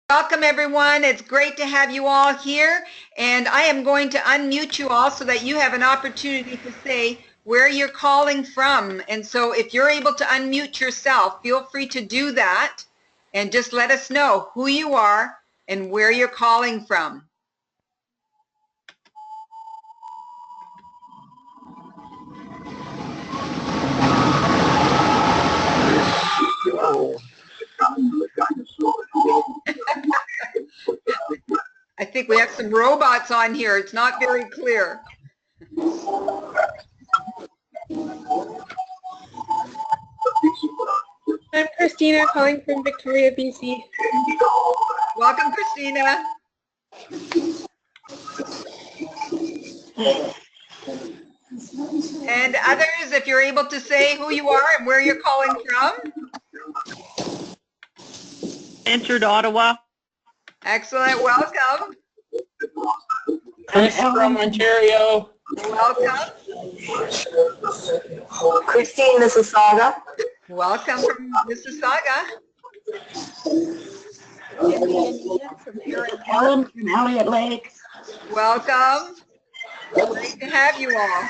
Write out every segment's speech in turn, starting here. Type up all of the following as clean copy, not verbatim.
Welcome everyone. It's great to have you all here, and I am going to unmute you all so that you have an opportunity to say where you're calling from. And so if you're able to unmute yourself, feel free to do that and just let us know who you are and where you're calling from. I think we have some robots on here. It's not very clear. I'm Christina, calling from Victoria, BC. Welcome, Christina. And others, if you're able to say who you are and where you're calling from. Entered Ottawa. Excellent. Welcome. Chris from Ontario. Welcome. Christine, Mississauga. Welcome from Mississauga. Ellen from Elliott Lake. Welcome. Great to have you all.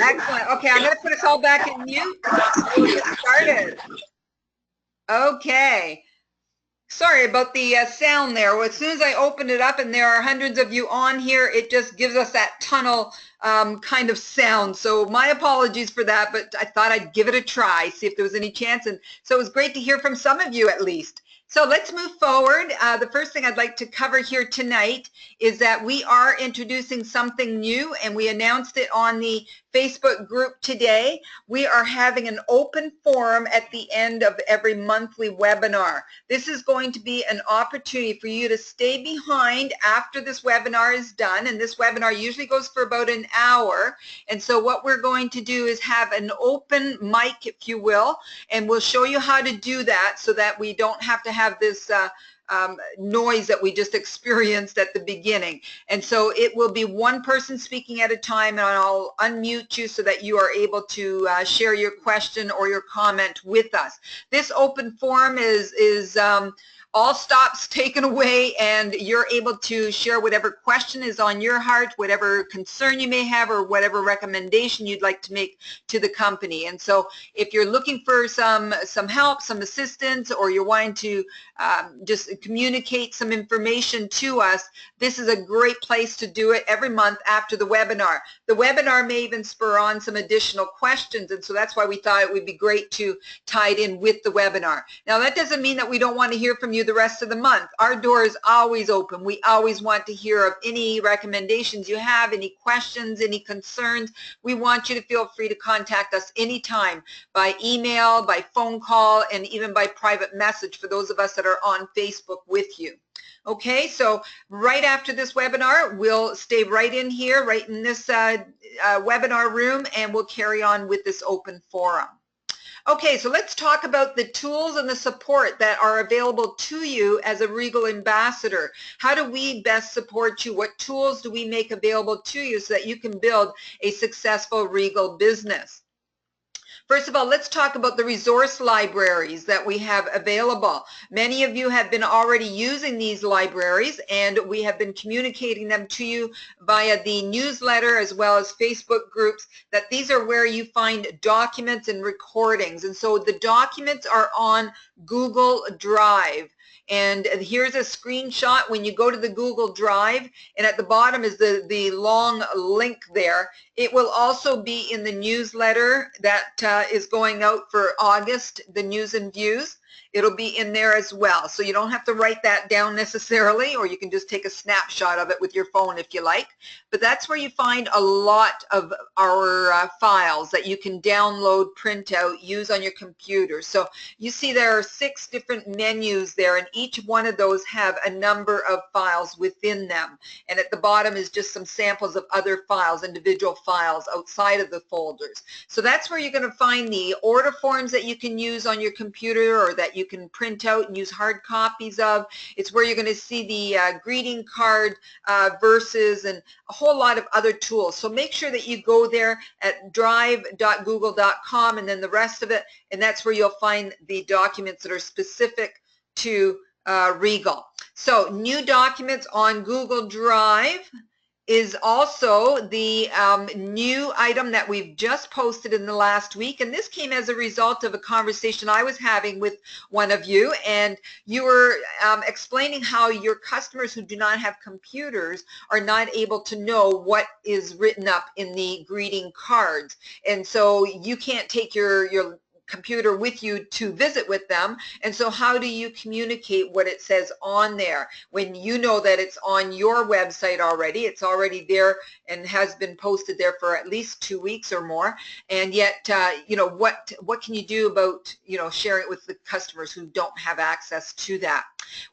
Excellent. Okay, I'm going to put us all back in mute. We'll get started. Okay. Sorry about the sound there. Well, as soon as I open it up and there are hundreds of you on here, it just gives us that tunnel kind of sound. So my apologies for that, but I thought I'd give it a try, see if there was any chance. And so it was great to hear from some of you at least. So let's move forward. The first thing I'd like to cover here tonight is that we are introducing something new, and we announced it on the Facebook group today. We are having an open forum at the end of every monthly webinar. This is going to be an opportunity for you to stay behind after this webinar is done, and this webinar usually goes for about an hour. And so what we're going to do is have an open mic, if you will, and we'll show you how to do that so that we don't have to have this noise that we just experienced at the beginning. And so it will be one person speaking at a time, and I'll unmute you so that you are able to share your question or your comment with us. This open forum is all stops taken away, and you're able to share whatever question is on your heart, whatever concern you may have, or whatever recommendation you'd like to make to the company. And so if you're looking for some help, some assistance, or you're wanting to just communicate some information to us, this is a great place to do it every month after the webinar. The webinar may even spur on some additional questions, and so that's why we thought it would be great to tie it in with the webinar. Now, that doesn't mean that we don't want to hear from you the rest of the month. Our door is always open. We always want to hear of any recommendations you have, any questions, any concerns. We want you to feel free to contact us anytime by email, by phone call, and even by private message for those of us that are on Facebook with you. Okay, so right after this webinar, we'll stay right in here, right in this webinar room, and we'll carry on with this open forum. Okay, so let's talk about the tools and the support that are available to you as a Regal ambassador. How do we best support you? What tools do we make available to you so that you can build a successful Regal business? First of all, let's talk about the resource libraries that we have available. Many of you have been already using these libraries, and we have been communicating them to you via the newsletter as well as Facebook groups, that these are where you find documents and recordings. And so the documents are on Google Drive. And here's a screenshot when you go to the Google Drive, and at the bottom is the long link there. It will also be in the newsletter that is going out for August, the news and views. It'll be in there as well. So you don't have to write that down necessarily, or you can just take a snapshot of it with your phone if you like. But that's where you find a lot of our files that you can download, print out, use on your computer. So you see there are 6 different menus there, and each one of those have a number of files within them. And at the bottom is just some samples of other files, individual files outside of the folders. So that's where you're going to find the order forms that you can use on your computer or that you can print out and use hard copies of. It's where you're going to see the greeting card verses and a whole lot of other tools. So make sure that you go there at drive.google.com and then the rest of it, and that's where you'll find the documents that are specific to Regal. So new documents on Google Drive is also the new item that we've just posted in the last week, and this came as a result of a conversation I was having with one of you, and you were explaining how your customers who do not have computers are not able to know what is written up in the greeting cards, and so you can't take your computer with you to visit with them, and so how do you communicate what it says on there when you know that it's on your website already? It's already there and has been posted there for at least 2 weeks or more, and yet you know, what can you do about, you know, sharing it with the customers who don't have access to that?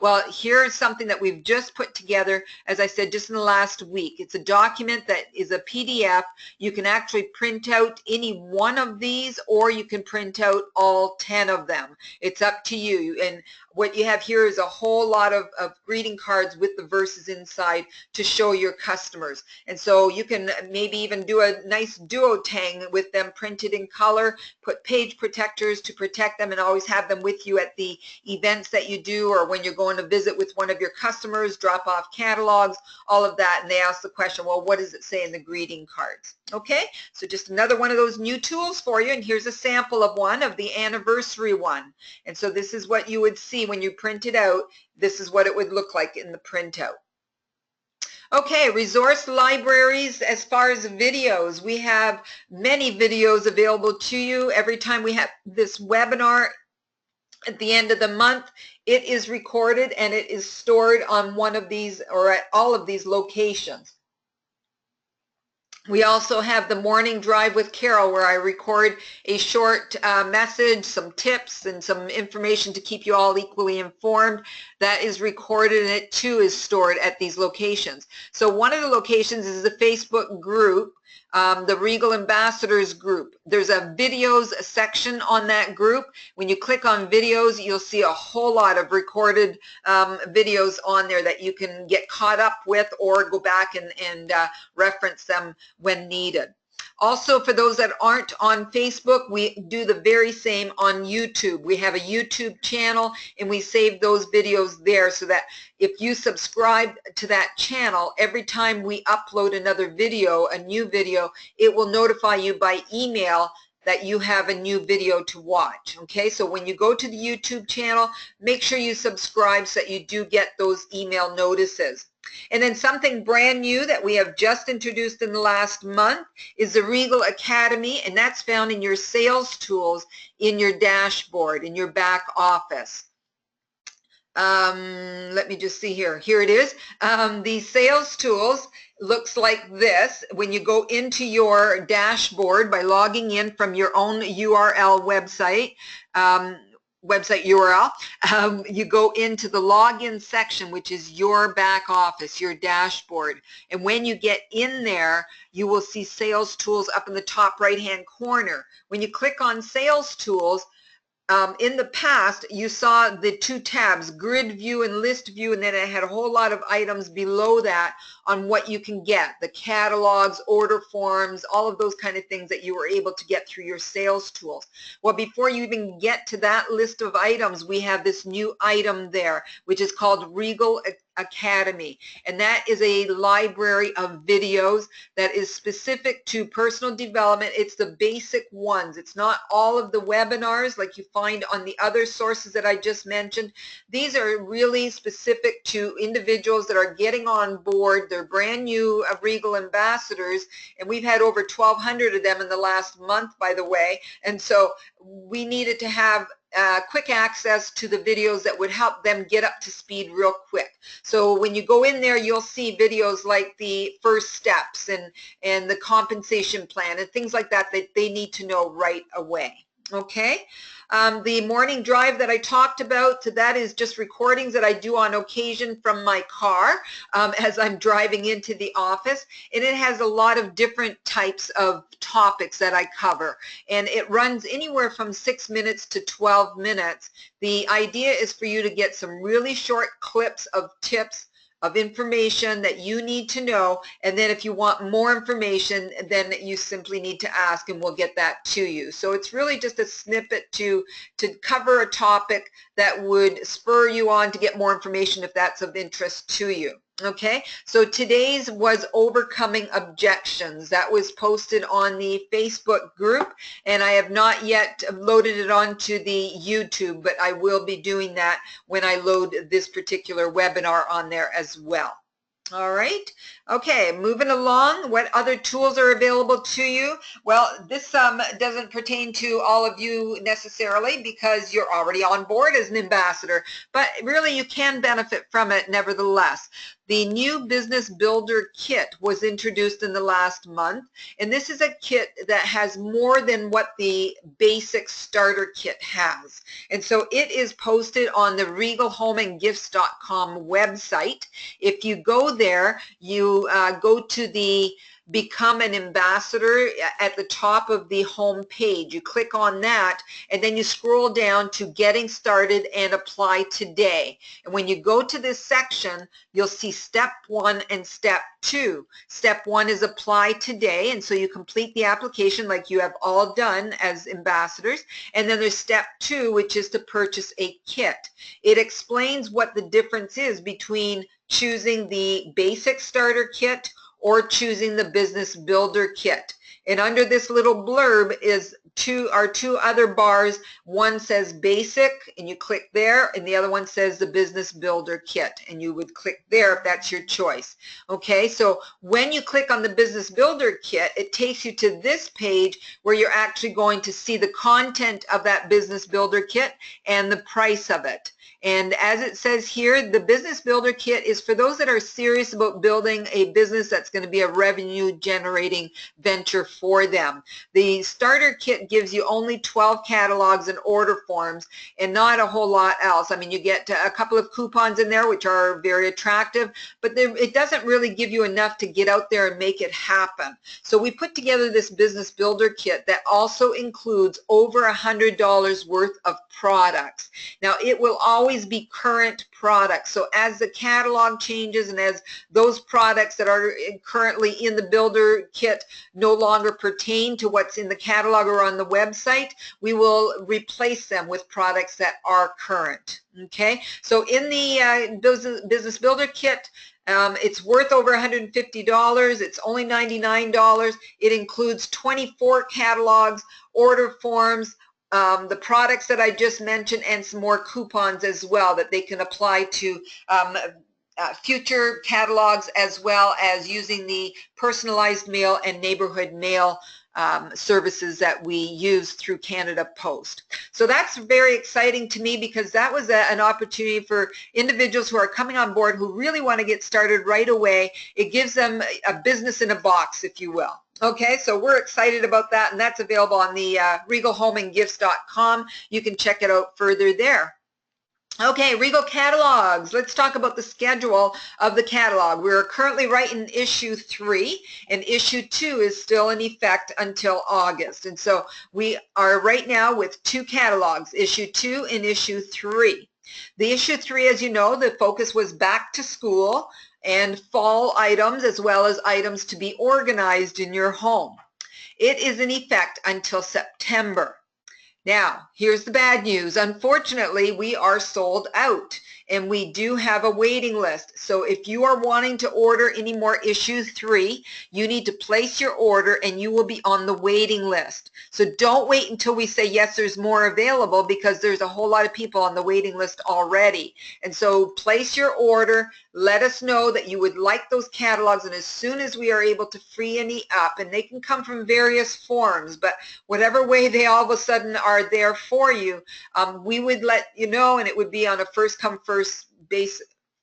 Well, here's something that we've just put together, as I said, just in the last week. It's a document that is a PDF. You can actually print out any one of these, or you can print out all 10 of them. It's up to you. And what you have here is a whole lot of greeting cards with the verses inside to show your customers. And so you can maybe even do a nice duotang with them printed in color, put page protectors to protect them, and always have them with you at the events that you do, or when you're going to visit with one of your customers, drop off catalogs, all of that. And they ask the question, well, what does it say in the greeting cards? Okay, so just another one of those new tools for you, and here's a sample of one, of the anniversary one. And so this is what you would see when you print it out. This is what it would look like in the printout. Okay, resource libraries. As far as videos, we have many videos available to you. Every time we have this webinar at the end of the month, it is recorded and it is stored on one of these or at all of these locations. We also have the morning drive with Carol, where I record a short message, some tips, and some information to keep you all equally informed. That is recorded, and it too is stored at these locations. So one of the locations is the Facebook group, the Regal Ambassadors group. There's a videos section on that group. When you click on videos, you'll see a whole lot of recorded videos on there that you can get caught up with or go back and reference them when needed. Also, for those that aren't on Facebook, we do the very same on YouTube. We have a YouTube channel, and we save those videos there so that if you subscribe to that channel, every time we upload another video, a new video, it will notify you by email that you have a new video to watch. Okay, so when you go to the YouTube channel, make sure you subscribe so that you do get those email notices. And then something brand new that we have just introduced in the last month is the Regal Academy, and that's found in your sales tools in your dashboard, in your back office. Let me just see here. Here it is. The sales tools looks like this. When you go into your dashboard by logging in from your own URL website, you go into the login section, which is your back office, your dashboard. And when you get in there, you will see sales tools up in the top right hand corner. When you click on sales tools, in the past, you saw the two tabs, grid view and list view, and then it had a whole lot of items below that on what you can get, the catalogs, order forms, all of those kind of things that you were able to get through your sales tools. Well, before you even get to that list of items, we have this new item there, which is called Regal Academy, and that is a library of videos that is specific to personal development. It's the basic ones. It's not all of the webinars like you find on the other sources that I just mentioned. These are really specific to individuals that are getting on board. They're brand new Regal ambassadors, and we've had over 1,200 of them in the last month, by the way, and so we needed to have quick access to the videos that would help them get up to speed real quick. So when you go in there, you'll see videos like the first steps and the compensation plan and things like that that they need to know right away. Okay. The morning drive that I talked about, so that is just recordings that I do on occasion from my car as I'm driving into the office. And it has a lot of different types of topics that I cover. And it runs anywhere from 6 minutes to 12 minutes. The idea is for you to get some really short clips of tips, of information that you need to know, and then if you want more information, then you simply need to ask and we'll get that to you. So it's really just a snippet to cover a topic that would spur you on to get more information if that's of interest to you. Okay, so today's was overcoming objections. That was posted on the Facebook group, and I have not yet loaded it onto the YouTube, but I will be doing that when I load this particular webinar on there as well. All right. Okay, moving along. What other tools are available to you? Well, this doesn't pertain to all of you necessarily because you're already on board as an ambassador, but really you can benefit from it nevertheless. The new Business Builder Kit was introduced in the last month, and this is a kit that has more than what the basic starter kit has. And so it is posted on the regalhomeandgifts.com website. If you go there, you go to the Become an Ambassador at the top of the home page. You click on that, and then you scroll down to Getting Started and Apply Today. And when you go to this section, you'll see Step 1 and Step 2. Step 1 is Apply Today, and so you complete the application like you have all done as ambassadors. And then there's Step 2, which is to purchase a kit. It explains what the difference is between choosing the basic starter kit or choosing the Business Builder Kit. And under this little blurb is two other bars. One says Basic, and you click there, and the other one says the Business Builder Kit, and you would click there if that's your choice. Okay, so when you click on the Business Builder Kit, it takes you to this page where you're actually going to see the content of that Business Builder Kit and the price of it. And as it says here, the Business Builder Kit is for those that are serious about building a business that's going to be a revenue generating venture for them. The starter kit gives you only 12 catalogs and order forms and not a whole lot else. I mean, you get a couple of coupons in there which are very attractive, but it doesn't really give you enough to get out there and make it happen. So we put together this Business Builder Kit that also includes over $100 worth of products. Now, it will always be current products. So as the catalog changes and as those products that are currently in the Builder Kit no longer pertain to what's in the catalog or on the website, we will replace them with products that are current. Okay, so in the Business Builder Kit, it's worth over $150. It's only $99. It includes 24 catalogs, order forms, the products that I just mentioned, and some more coupons as well that they can apply to future catalogs, as well as using the personalized mail and neighborhood mail services that we use through Canada Post. So that's very exciting to me because that was an opportunity for individuals who are coming on board who really want to get started right away. It gives them a business in a box, if you will. Okay, so we're excited about that, and that's available on the regalhomeandgifts.com. You can check it out further there. Okay, Regal catalogs. Let's talk about the schedule of the catalog. We're currently writing issue 3, and issue 2 is still in effect until August. And so we are right now with 2 catalogs, issue 2 and issue 3. The issue 3, as you know, the focus was back to school and fall items, as well as items to be organized in your home. It is in effect until September. Now, here's the bad news. Unfortunately, we are sold out, and we do have a waiting list. So if you are wanting to order any more issue 3, you need to place your order and you will be on the waiting list. So don't wait until we say, yes, there's more available, because there's a whole lot of people on the waiting list already. And so place your order, let us know that you would like those catalogs, and as soon as we are able to free any up, and they can come from various forms, but whatever way they all of a sudden are there for you, we would let you know, and it would be on a first come first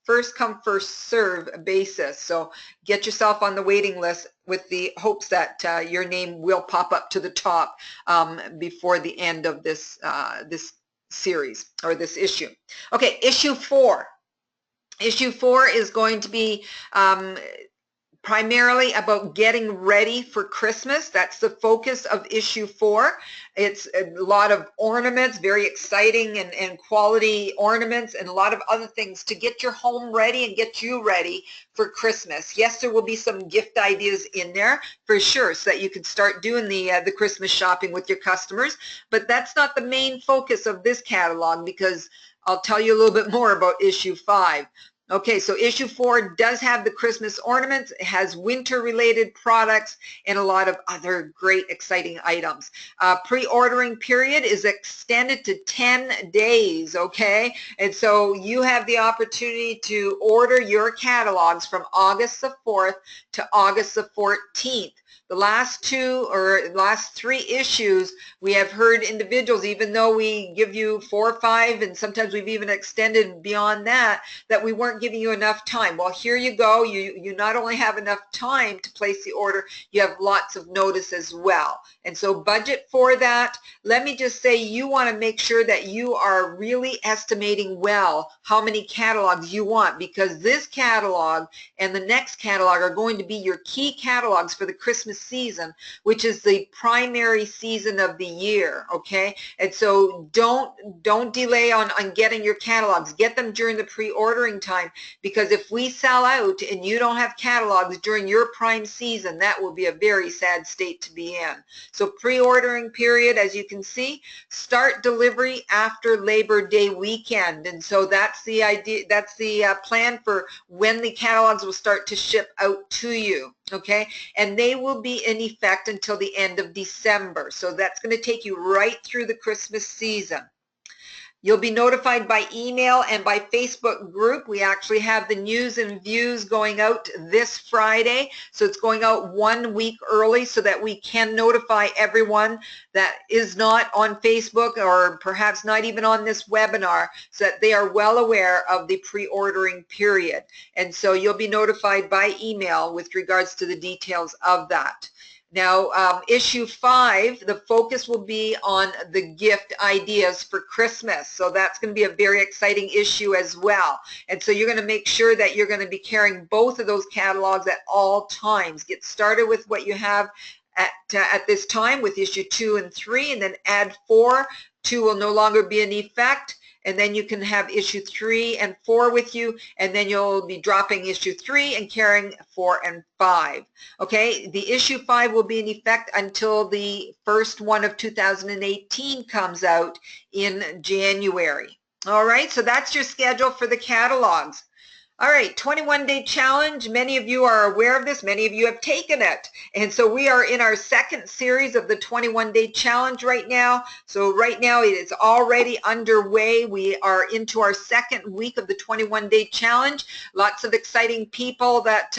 first come, first serve basis. So get yourself on the waiting list with the hopes that your name will pop up to the top before the end of this, this series or this issue. Okay, issue 4. Issue 4 is going to be primarily about getting ready for Christmas. That's the focus of issue 4. It's a lot of ornaments, very exciting and quality ornaments, and a lot of other things to get your home ready and get you ready for Christmas. Yes, there will be some gift ideas in there for sure, so that you can start doing the Christmas shopping with your customers, but that's not the main focus of this catalog, because I'll tell you a little bit more about issue 5. Okay, so issue 4 does have the Christmas ornaments. It has winter-related products and a lot of other great, exciting items. Pre-ordering period is extended to 10 days, okay? And so you have the opportunity to order your catalogs from August the 4th to August the 14th. The last 3 issues, we have heard individuals, even though we give you 4 or 5, and sometimes we've even extended beyond that, that we weren't giving you enough time. Well, here you go. You not only have enough time to place the order, you have lots of notice as well. And so budget for that. Let me just say, you want to make sure that you are really estimating well how many catalogs you want, because this catalog and the next catalog are going to be your key catalogs for the Christmas season, which is the primary season of the year, okay? And so don't delay on getting your catalogs. Get them during the pre-ordering time, because if we sell out and you don't have catalogs during your prime season, that will be a very sad state to be in. So pre-ordering period, as you can see, start delivery after Labor Day weekend. And so that's the idea, that's the plan for when the catalogs will start to ship out to you, okay? And they will be in effect until the end of December. So that's going to take you right through the Christmas season. You'll be notified by email and by Facebook group. We actually have the news and views going out this Friday. So it's going out 1 week early so that we can notify everyone that is not on Facebook or perhaps not even on this webinar, so that they are well aware of the pre-ordering period. And so you'll be notified by email with regards to the details of that. Now, issue 5, the focus will be on the gift ideas for Christmas. So that's going to be a very exciting issue as well. And so you're going to make sure that you're going to be carrying both of those catalogs at all times. Get started with what you have at this time with issue 2 and 3, and then add 4. 2 will no longer be in effect. And then you can have issue 3 and 4 with you, and then you'll be dropping issue 3 and carrying 4 and 5. Okay, the issue 5 will be in effect until the first one of 2018 comes out in January. All right, so that's your schedule for the catalogs. All right, 21-day challenge. Many of you are aware of this. Many of you have taken it. And so we are in our second series of the 21-day challenge right now. So right now it is already underway. We are into our second week of the 21-day challenge. Lots of exciting people that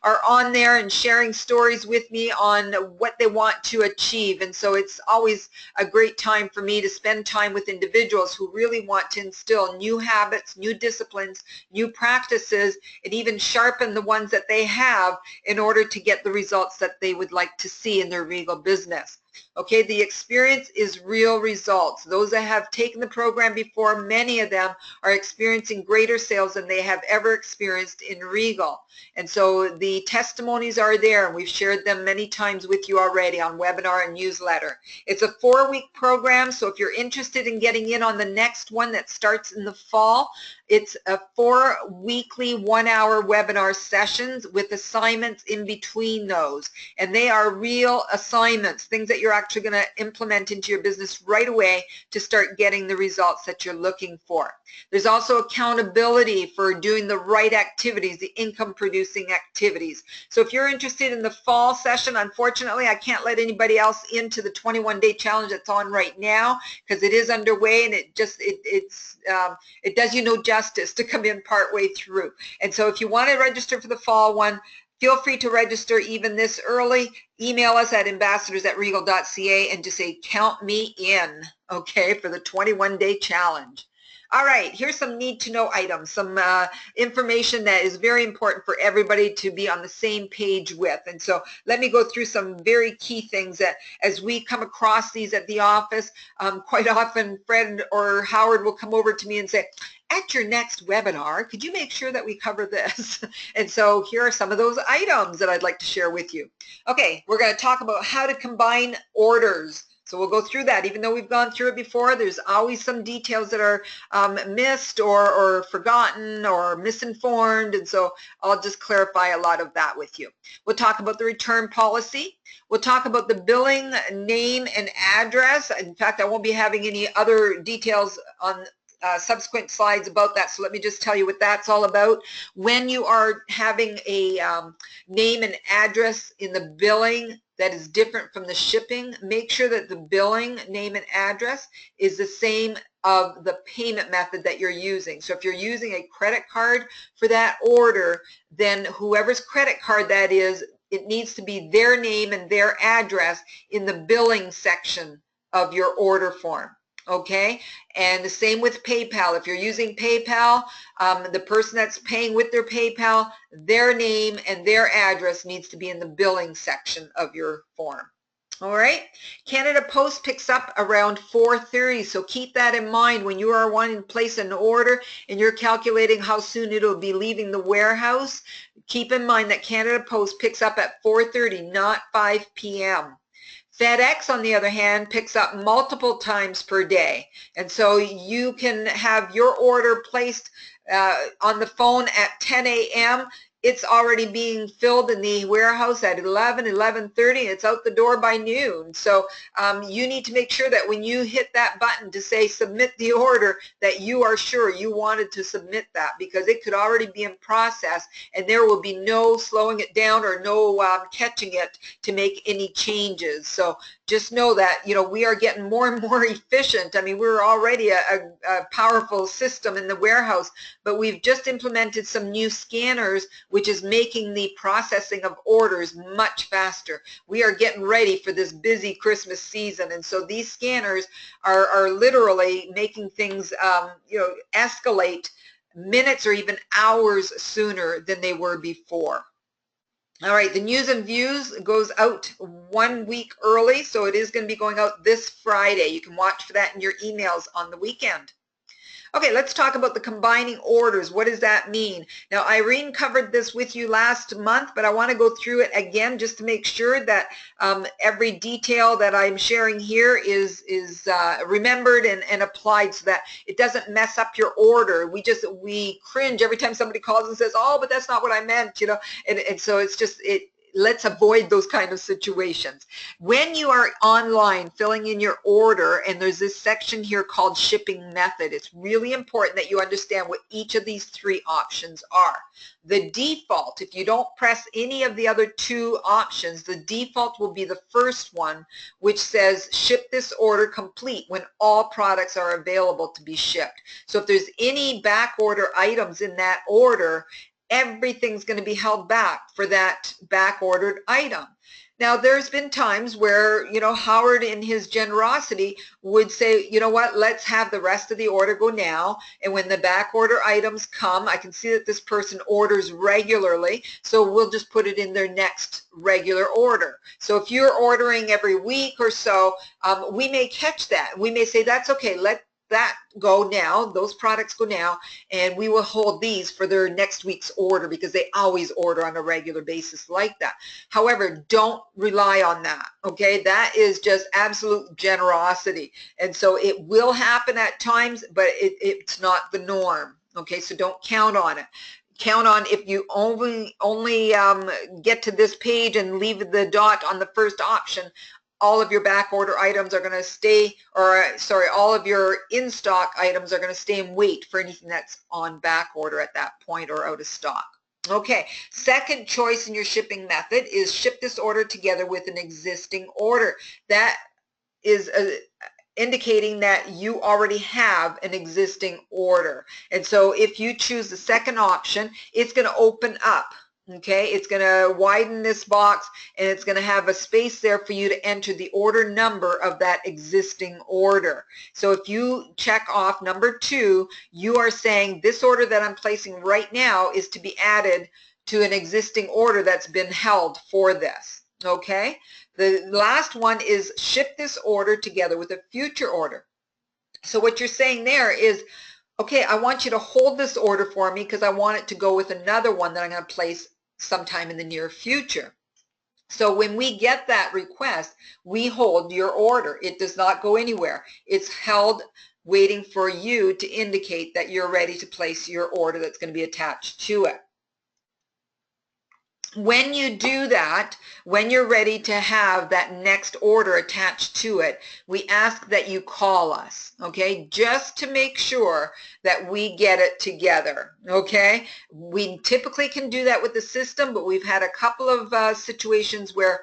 are on there and sharing stories with me on what they want to achieve. And so it's always a great time for me to spend time with individuals who really want to instill new habits, new disciplines, new practices, and even sharpen the ones that they have in order to get the results that they would like to see in their Regal business. Okay, the experience is real results. Those that have taken the program before, many of them are experiencing greater sales than they have ever experienced in Regal. And so the testimonies are there, and we've shared them many times with you already on webinar and newsletter. It's a 4-week program, so if you're interested in getting in on the next one that starts in the fall, it's a 4 weekly 1-hour webinar sessions with assignments in between those. And they are real assignments, things that you're actually going to implement into your business right away to start getting the results that you're looking for. There's also accountability for doing the right activities, the income-producing activities. So if you're interested in the fall session, unfortunately, I can't let anybody else into the 21-day challenge that's on right now because it is underway, and it does you no justice to come in partway through. And so if you want to register for the fall one, feel free to register even this early. Email us at ambassadors@regal.ca and just say, count me in, okay, for the 21-day challenge. All right, here's some need to know items, some information that is very important for everybody to be on the same page with. And so let me go through some very key things that as we come across these at the office, quite often Fred or Howard will come over to me and say, at your next webinar, could you make sure that we cover this? And so here are some of those items that I'd like to share with you. Okay, we're going to talk about how to combine orders. So we'll go through that. Even though we've gone through it before, there's always some details that are missed or forgotten or misinformed. And so I'll just clarify a lot of that with you. We'll talk about the return policy. We'll talk about the billing name and address. In fact, I won't be having any other details on subsequent slides about that. So let me just tell you what that's all about. When you are having a name and address in the billing that is different from the shipping, make sure that the billing name and address is the same of the payment method that you're using. So if you're using a credit card for that order, then whoever's credit card that is, it needs to be their name and their address in the billing section of your order form. Okay, and the same with PayPal. If you're using PayPal, the person that's paying with their PayPal, their name and their address needs to be in the billing section of your form. All right, Canada Post picks up around 4:30, so keep that in mind when you are wanting to place an order and you're calculating how soon it'll be leaving the warehouse. Keep in mind that Canada Post picks up at 4:30, not 5 p.m. FedEx, on the other hand, picks up multiple times per day. And so you can have your order placed on the phone at 10 a.m. It's already being filled in the warehouse at 11, 11:30, and it's out the door by noon. So you need to make sure that when you hit that button to say submit the order, that you are sure you wanted to submit that, because it could already be in process and there will be no slowing it down or no catching it to make any changes. So just know that, you know, we are getting more and more efficient. I mean, we're already a powerful system in the warehouse, but we've just implemented some new scanners, which is making the processing of orders much faster. We are getting ready for this busy Christmas season, and so these scanners are literally making things, you know, escalate minutes or even hours sooner than they were before. All right, the news and views goes out 1 week early, so it is going to be going out this Friday. You can watch for that in your emails on the weekend. Okay, let's talk about the combining orders. What does that mean? Now, Irene covered this with you last month, but I want to go through it again just to make sure that every detail that I'm sharing here is remembered and applied so that it doesn't mess up your order. We cringe every time somebody calls and says, oh, but that's not what I meant, you know, and so it's just, let's avoid those kind of situations. When you are online filling in your order, and there's this section here called shipping method, it's really important that you understand what each of these three options are. The default, if you don't press any of the other two options, the default will be the first one, which says ship this order complete when all products are available to be shipped. So if there's any back order items in that order, everything's going to be held back for that back ordered item. Now, there's been times where, you know, Howard in his generosity would say, you know what, let's have the rest of the order go now, and when the back order items come, I can see that this person orders regularly, so we'll just put it in their next regular order. So if you're ordering every week or so, we may catch that. We may say, that's okay, let that go now, those products go now, and we will hold these for their next week's order, because they always order on a regular basis like that. However, don't rely on that, okay? That is just absolute generosity, and so it will happen at times, but it's not the norm, okay? So don't count on it. Count on if you only get to this page and leave the dot on the first option, all of your back order items are going to stay, or sorry, all of your in-stock items are going to stay and wait for anything that's on back order at that point or out of stock. Okay, second choice in your shipping method is ship this order together with an existing order. That is indicating that you already have an existing order. And so if you choose the second option, it's going to open up Okay, it's going to widen this box, and it's going to have a space there for you to enter the order number of that existing order. So if you check off number 2, you are saying this order that I'm placing right now is to be added to an existing order that's been held for this. Okay, the last one is ship this order together with a future order. So what you're saying there is, okay, I want you to hold this order for me because I want it to go with another one that I'm going to place sometime in the near future. So when we get that request, we hold your order. It does not go anywhere. It's held waiting for you to indicate that you're ready to place your order that's going to be attached to it. When you do that, when you're ready to have that next order attached to it, we ask that you call us, okay, just to make sure that we get it together, okay? We typically can do that with the system, but we've had a couple of situations where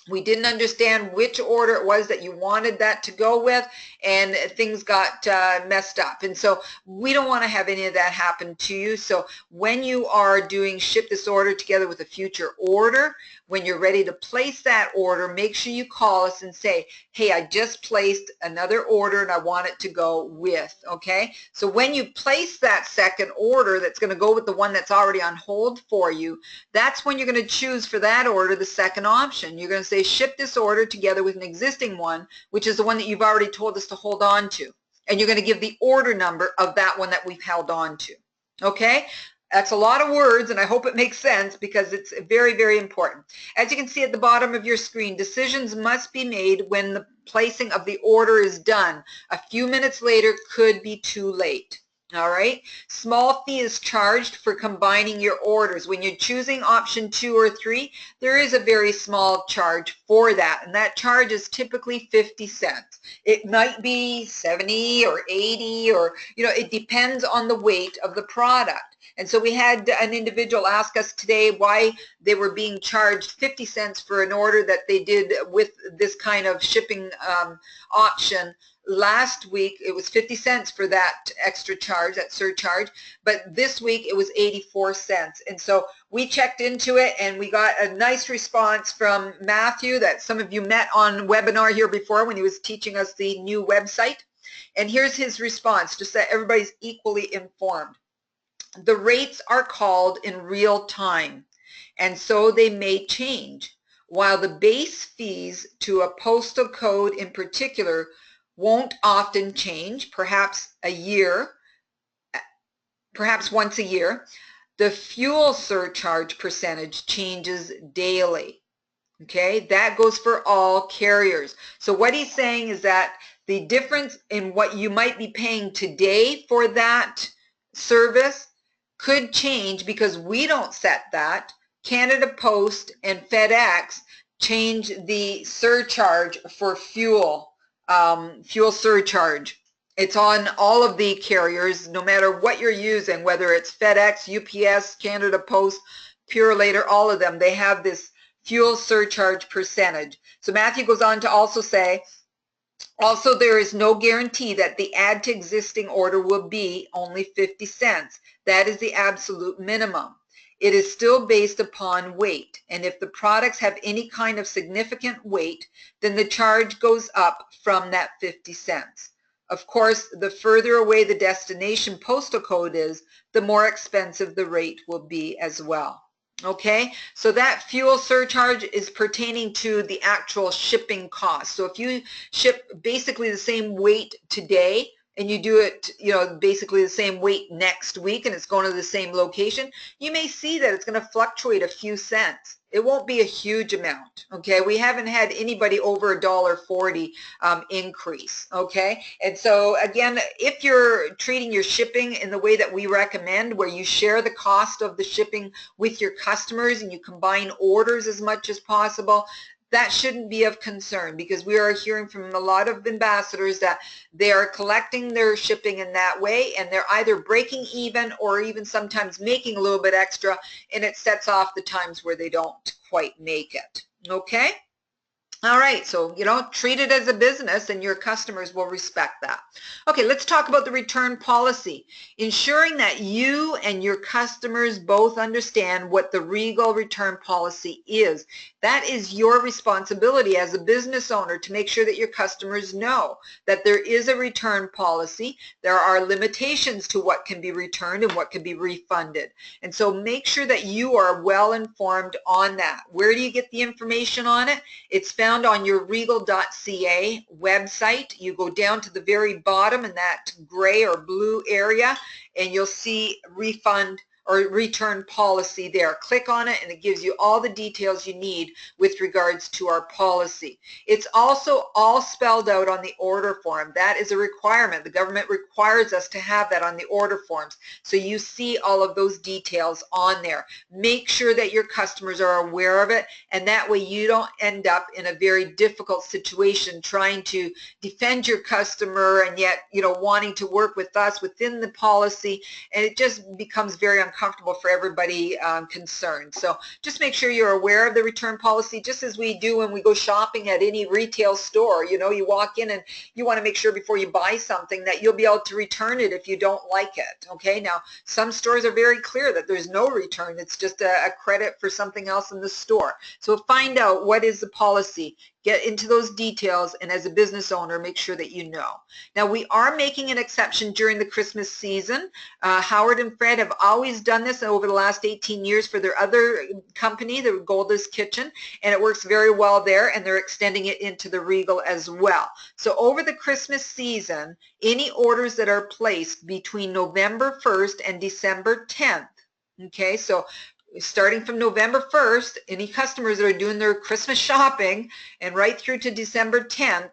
we didn't understand which order it was that you wanted that to go with, and things got messed up. And so we don't want to have any of that happen to you. So when you are doing ship this order together with a future order, when you're ready to place that order, make sure you call us and say, hey, I just placed another order and I want it to go with, okay? So when you place that second order that's going to go with the one that's already on hold for you, that's when you're going to choose for that order the second option. You're going to say ship this order together with an existing one, which is the one that you've already told us to hold on to. And you're going to give the order number of that one that we've held on to. Okay? That's a lot of words, and I hope it makes sense because it's very, very important. As you can see at the bottom of your screen, decisions must be made when the placing of the order is done. A few minutes later could be too late. All right, small fee is charged for combining your orders. When you're choosing option 2 or 3, there is a very small charge for that, and that charge is typically 50 cents. It might be 70 or 80, or it depends on the weight of the product. And so we had an individual ask us today why they were being charged 50 cents for an order that they did with this kind of shipping option. Last week, it was 50 cents for that extra charge, that surcharge, but this week it was 84 cents. And so we checked into it, and we got a nice response from Matthew that some of you met on webinar here before when he was teaching us the new website. And here's his response, just so everybody's equally informed. The rates are called in real time, and so they may change. While the base fees to a postal code in particular won't often change, perhaps once a year, the fuel surcharge percentage changes daily. Okay, that goes for all carriers. So what he's saying is that the difference in what you might be paying today for that service could change because we don't set that. Canada Post and FedEx change the surcharge for fuel surcharge. It's on all of the carriers, no matter what you're using, whether it's FedEx, UPS, Canada Post, Purolator, all of them, they have this fuel surcharge percentage. So Matthew goes on to also say, also there is no guarantee that the add to existing order will be only 50 cents. That is the absolute minimum. It is still based upon weight, and if the products have any kind of significant weight, then the charge goes up from that 50 cents. Of course, the further away the destination postal code is, the more expensive the rate will be as well. Okay, so that fuel surcharge is pertaining to the actual shipping cost. So if you ship basically the same weight today, and you do it, basically the same weight next week, and it's going to the same location, you may see that it's going to fluctuate a few cents. It won't be a huge amount, okay? We haven't had anybody over $1.40 increase, okay? And so again, if you're treating your shipping in the way that we recommend, where you share the cost of the shipping with your customers and you combine orders as much as possible, that shouldn't be of concern, because we are hearing from a lot of ambassadors that they are collecting their shipping in that way, and they're either breaking even or even sometimes making a little bit extra, and it sets off the times where they don't quite make it. Okay? All right, so, treat it as a business and your customers will respect that. Okay, let's talk about the return policy. Ensuring that you and your customers both understand what the Regal return policy is. That is your responsibility as a business owner to make sure that your customers know that there is a return policy. There are limitations to what can be returned and what can be refunded. And so make sure that you are well informed on that. Where do you get the information on it? It's found on your regal.ca website. You go down to the very bottom in that gray or blue area and you'll see refund or return policy there. Click on it and it gives you all the details you need with regards to our policy. It's also all spelled out on the order form. That is a requirement. The government requires us to have that on the order forms. So you see all of those details on there. Make sure that your customers are aware of it, and that way you don't end up in a very difficult situation trying to defend your customer and yet, wanting to work with us within the policy, and it just becomes very uncomfortable for everybody concerned. So just make sure you're aware of the return policy, just as we do when we go shopping at any retail store. You walk in and you want to make sure before you buy something that you'll be able to return it if you don't like it. Okay, now some stores are very clear that there's no return. It's just a credit for something else in the store. So find out what is the policy. Get into those details, and as a business owner, make sure that you know. Now, we are making an exception during the Christmas season. Howard and Fred have always done this over the last 18 years for their other company, the Goldust Kitchen, and it works very well there, and they're extending it into the Regal as well. So over the Christmas season, any orders that are placed between November 1st and December 10th, okay, so starting from November 1st, any customers that are doing their Christmas shopping and right through to December 10th,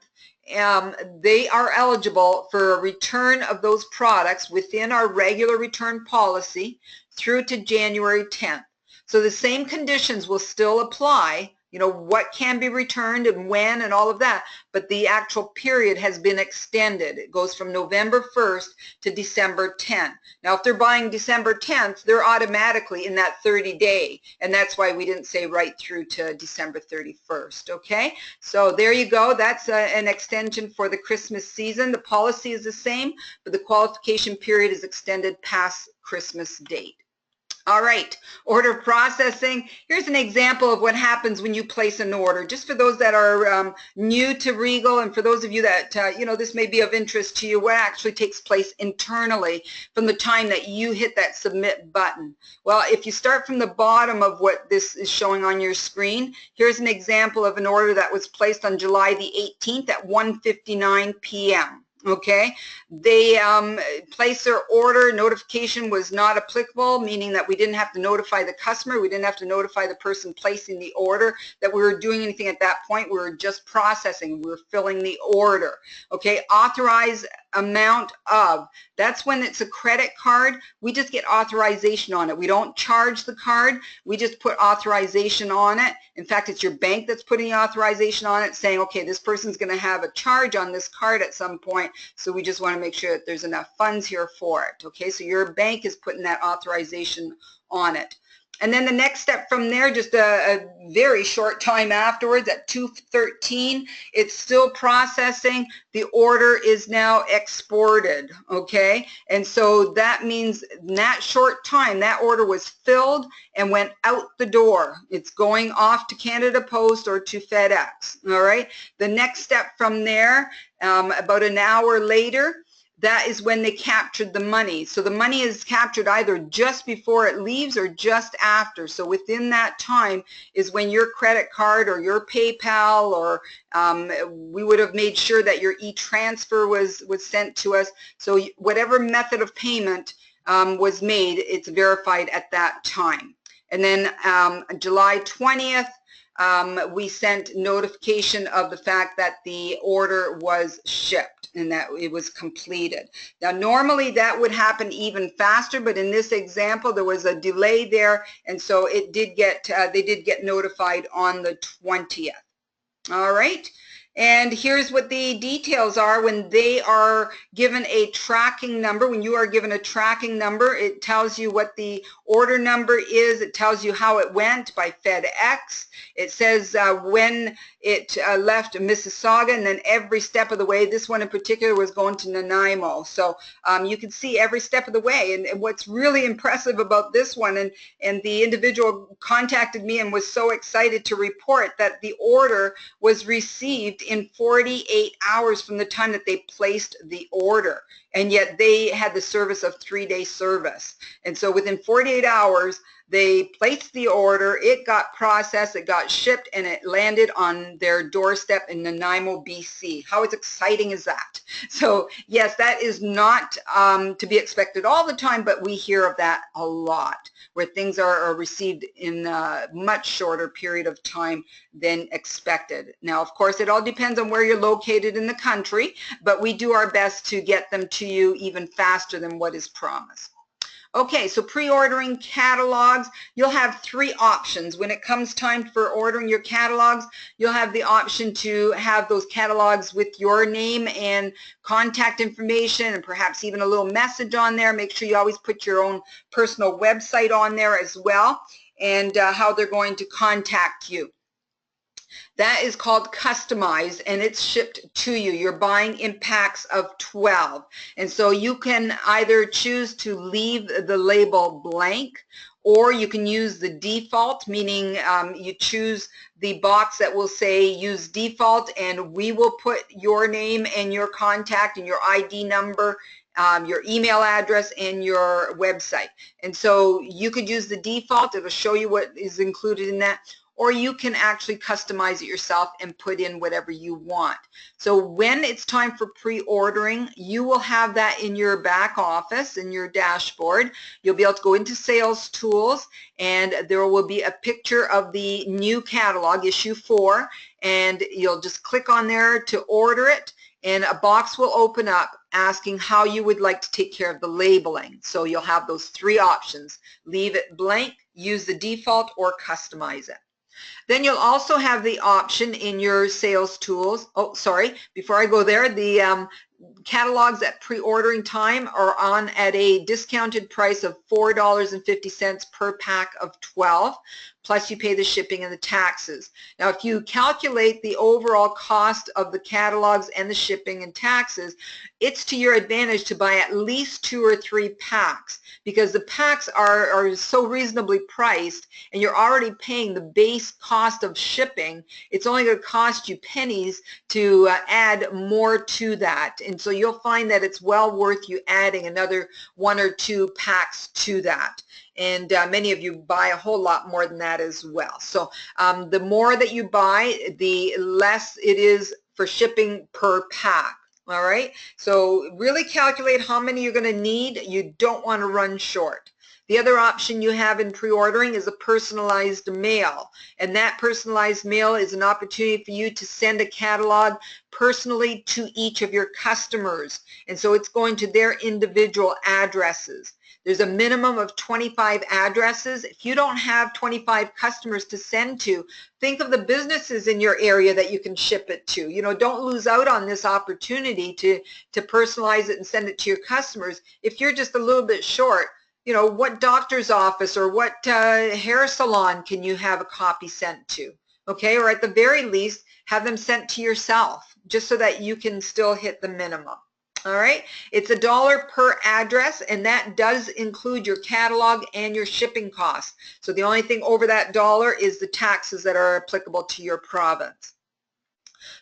they are eligible for a return of those products within our regular return policy through to January 10th. So the same conditions will still apply, what can be returned and when and all of that, but the actual period has been extended. It goes from November 1st to December 10th. Now, if they're buying December 10th, they're automatically in that 30-day, and that's why we didn't say right through to December 31st, okay? So there you go. That's an extension for the Christmas season. The policy is the same, but the qualification period is extended past Christmas date. All right, order processing. Here's an example of what happens when you place an order. Just for those that are new to Regal, and for those of you that, this may be of interest to you, what actually takes place internally from the time that you hit that submit button. Well, if you start from the bottom of what this is showing on your screen, here's an example of an order that was placed on July the 18th at 1:59 p.m. Okay, they placed their order. Notification was not applicable, meaning that we didn't have to notify the customer. We didn't have to notify the person placing the order that we were doing anything at that point. We were just processing. We were filling the order. Okay, authorized amount of. That's when it's a credit card. We just get authorization on it. We don't charge the card. We just put authorization on it. In fact, it's your bank that's putting the authorization on it, saying, okay, this person's going to have a charge on this card at some point, so we just want to make sure that there's enough funds here for it. Okay, so your bank is putting that authorization on it. And then the next step from there, just a very short time afterwards at 2:13, it's still processing. The order is now exported, okay? And so that means in that short time, that order was filled and went out the door. It's going off to Canada Post or to FedEx, all right? The next step from there, about an hour later, that is when they captured the money. So the money is captured either just before it leaves or just after. So within that time is when your credit card or your PayPal, or we would have made sure that your e-transfer was sent to us. So whatever method of payment was made, it's verified at that time. And then July 20th, we sent notification of the fact that the order was shipped and that it was completed. Now, normally that would happen even faster, but in this example, there was a delay there, and so it did get, they did get notified on the 20th. All right. And here's what the details are when they are given a tracking number. When you are given a tracking number, it tells you what the order number is. It tells you how it went by FedEx. It says when it left Mississauga, and then every step of the way. This one in particular was going to Nanaimo. So you can see every step of the way. And what's really impressive about this one, and the individual contacted me and was so excited to report that the order was received in 48 hours from the time that they placed the order, and yet they had the service of 3-day service. And so within 48 hours they placed the order, it got processed, it got shipped, and it landed on their doorstep in Nanaimo, BC. How exciting is that? So yes, that is not to be expected all the time, but we hear of that a lot, where things are received in a much shorter period of time than expected. Now, of course, it all depends on where you're located in the country, but we do our best to get them to you even faster than what is promised. Okay, so pre-ordering catalogs, you'll have 3 options. When it comes time for ordering your catalogs, you'll have the option to have those catalogs with your name and contact information, and perhaps even a little message on there. Make sure you always put your own personal website on there as well, and how they're going to contact you. That is called customized, and it's shipped to you. You're buying in packs of 12. And so you can either choose to leave the label blank, or you can use the default, meaning you choose the box that will say use default, and we will put your name and your contact and your ID number, your email address, and your website. And so you could use the default. It'll show you what is included in that. Or you can actually customize it yourself and put in whatever you want. So when it's time for pre-ordering, you will have that in your back office, in your dashboard. You'll be able to go into Sales Tools, and there will be a picture of the new catalog, issue 4, and you'll just click on there to order it, and a box will open up asking how you would like to take care of the labeling. So you'll have those 3 options: leave it blank, use the default, or customize it. Then you'll also have the option in your Sales Tools. Oh, sorry, before I go there, the catalogs at pre-ordering time are on at a discounted price of $4.50 per pack of 12, plus you pay the shipping and the taxes. Now, if you calculate the overall cost of the catalogs and the shipping and taxes, it's to your advantage to buy at least 2 or 3 packs, because the packs are so reasonably priced, and you're already paying the base cost of shipping. It's only going to cost you pennies to add more to that. And so you'll find that it's well worth you adding another 1 or 2 packs to that. And many of you buy a whole lot more than that as well. So the more that you buy, the less it is for shipping per pack. All right, so really calculate how many you're going to need. You don't want to run short. The other option you have in pre-ordering is a personalized mail, and that personalized mail is an opportunity for you to send a catalog personally to each of your customers, and so it's going to their individual addresses. There's a minimum of 25 addresses. If you don't have 25 customers to send to, think of the businesses in your area that you can ship it to. You know, don't lose out on this opportunity to personalize it and send it to your customers. If you're just a little bit short, you know, what doctor's office or what hair salon can you have a copy sent to? Okay, or at the very least, have them sent to yourself, just so that you can still hit the minimum. All right, it's $1 per address, and that does include your catalog and your shipping costs. So the only thing over that $1 is the taxes that are applicable to your province.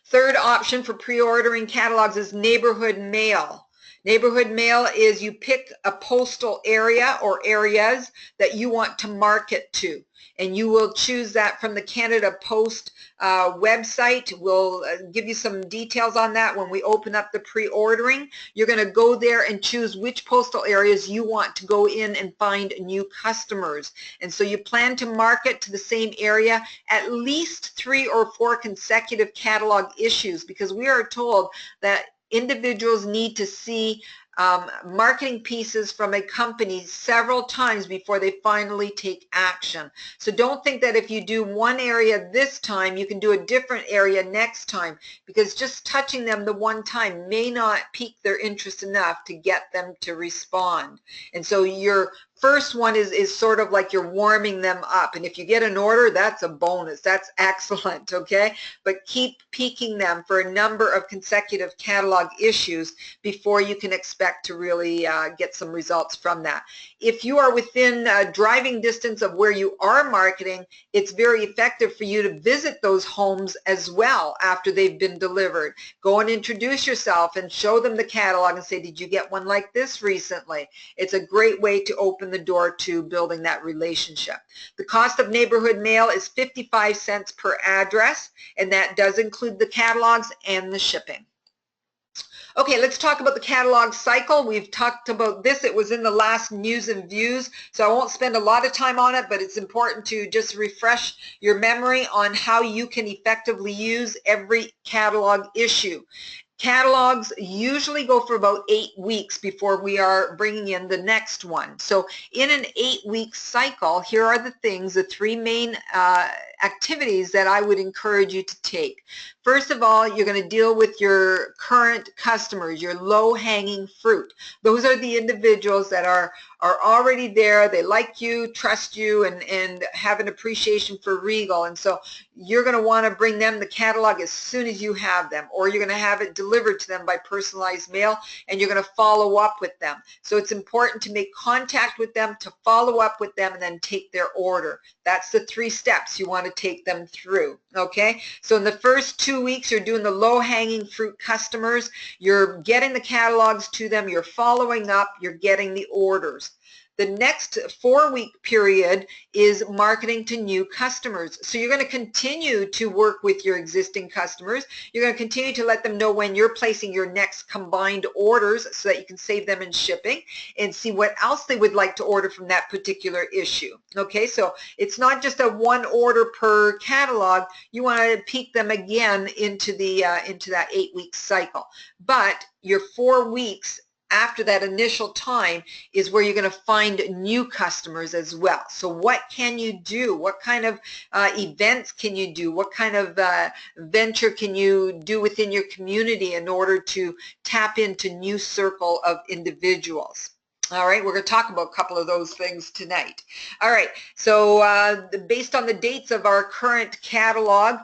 Third option for pre-ordering catalogs is neighborhood mail. Neighborhood mail is you pick a postal area or areas that you want to market to, and you will choose that from the Canada Post website. We'll give you some details on that when we open up the pre-ordering. You're going to go there and choose which postal areas you want to go in and find new customers. And so you plan to market to the same area at least 3 or 4 consecutive catalog issues, because we are told that individuals need to see marketing pieces from a company several times before they finally take action. So don't think that if you do one area this time, you can do a different area next time, because just touching them the one time may not pique their interest enough to get them to respond. And so your first one is sort of like you're warming them up, and if you get an order, that's a bonus. That's excellent, okay? But keep piquing them for a number of consecutive catalog issues before you can expect to really get some results from that. If you are within driving distance of where you are marketing, it's very effective for you to visit those homes as well after they've been delivered. Go and introduce yourself and show them the catalog and say, did you get one like this recently? It's a great way to open the door to building that relationship. The cost of neighborhood mail is 55 cents per address, and that does include the catalogs and the shipping. Okay, let's talk about the catalog cycle. We've talked about this. It was in the last news and views, so I won't spend a lot of time on it, but it's important to just refresh your memory on how you can effectively use every catalog issue. Catalogs usually go for about 8 weeks before we are bringing in the next one. So in an 8-week cycle, here are the things, the 3 main activities that I would encourage you to take. First of all, you're going to deal with your current customers, your low-hanging fruit. Those are the individuals that are already there. They like you, trust you, and have an appreciation for Regal. And so you're going to want to bring them the catalog as soon as you have them, or you're going to have it delivered to them by personalized mail, and you're going to follow up with them. So it's important to make contact with them, to follow up with them, and then take their order. That's the 3 steps you want to take them through, okay? So in the first 2 weeks, you're doing the low-hanging fruit customers. You're getting the catalogs to them. You're following up. You're getting the orders. The next 4-week period is marketing to new customers. So you're going to continue to work with your existing customers. You're going to continue to let them know when you're placing your next combined orders so that you can save them in shipping and see what else they would like to order from that particular issue. Okay, so it's not just a 1 order per catalog. You want to peak them again into that 8-week cycle. But your 4 weeks after that initial time is where you're going to find new customers as well. So what can you do? What kind of events can you do? What kind of venture can you do within your community in order to tap into new circle of individuals? All right, we're going to talk about a couple of those things tonight. All right, so based on the dates of our current catalog,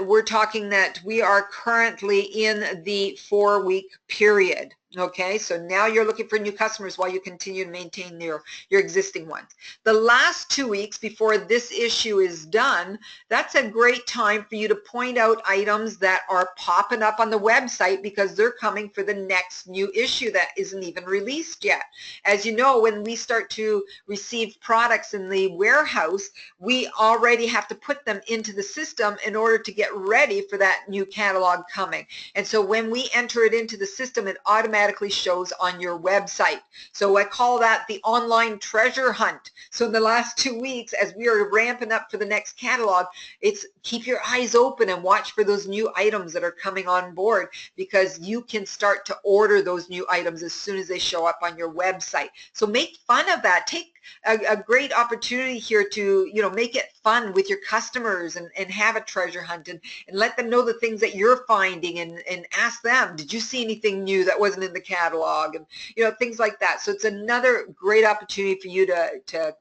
we're talking that we are currently in the 4-week period. Okay, so now you're looking for new customers while you continue to maintain your existing ones. The last 2 weeks before this issue is done, that's a great time for you to point out items that are popping up on the website because they're coming for the next new issue that isn't even released yet. As you know, when we start to receive products in the warehouse, we already have to put them into the system in order to get ready for that new catalog coming. And so when we enter it into the system, it automatically shows on your website. So I call that the online treasure hunt. So in the last 2 weeks, as we are ramping up for the next catalog, it's keep your eyes open and watch for those new items that are coming on board, because you can start to order those new items as soon as they show up on your website. So make fun of that. Take a great opportunity here to, you know, make it fun with your customers and have a treasure hunt and let them know the things that you're finding and ask them, did you see anything new that wasn't in the catalog, and you know, things like that. So it's another great opportunity for you to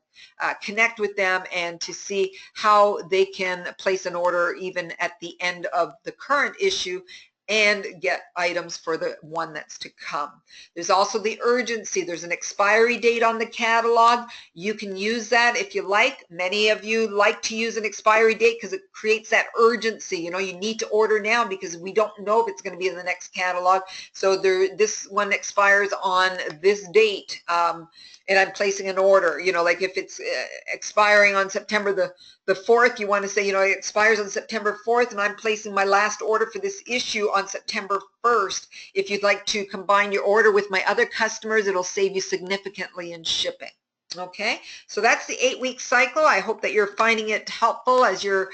connect with them and to see how they can place an order even at the end of the current issue and get items for the one that's to come. There's also the urgency. There's an expiry date on the catalog. You can use that if you like. Many of you like to use an expiry date because it creates that urgency. You know, you need to order now because we don't know if it's going to be in the next catalog. So this one expires on this date, and I'm placing an order. You know, like if it's expiring on September the 4th, you want to say, you know, it expires on September 4th, and I'm placing my last order for this issue on September 1st. If you'd like to combine your order with my other customers, it'll save you significantly in shipping. Okay, so that's the 8-week cycle. I hope that you're finding it helpful as you're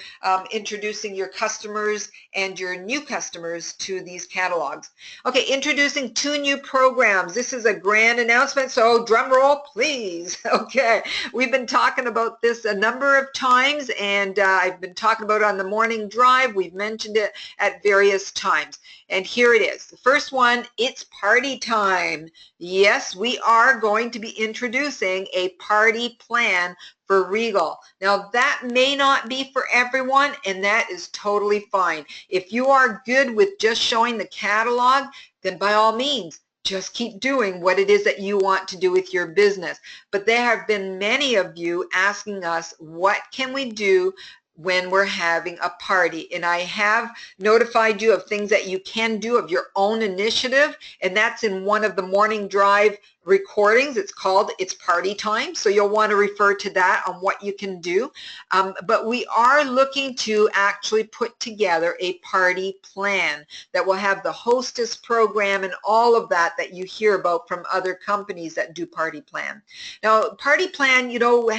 introducing your customers and your new customers to these catalogs. Okay, introducing 2 new programs. This is a grand announcement, so drum roll, please. Okay, we've been talking about this a number of times, and I've been talking about it on the morning drive. We've mentioned it at various times. And here it is. The first one, it's party time. Yes, we are going to be introducing a party plan for Regal. Now, that may not be for everyone, and that is totally fine. If you are good with just showing the catalog, then by all means, just keep doing what it is that you want to do with your business. But there have been many of you asking us, what can we do when we're having a party? And I have notified you of things that you can do of your own initiative, and that's in one of the morning drive recordings. It's called It's Party Time, so you'll want to refer to that on what you can do. But we are looking to actually put together a party plan that will have the hostess program and all of that that you hear about from other companies that do party plan. Now, party plan, you know,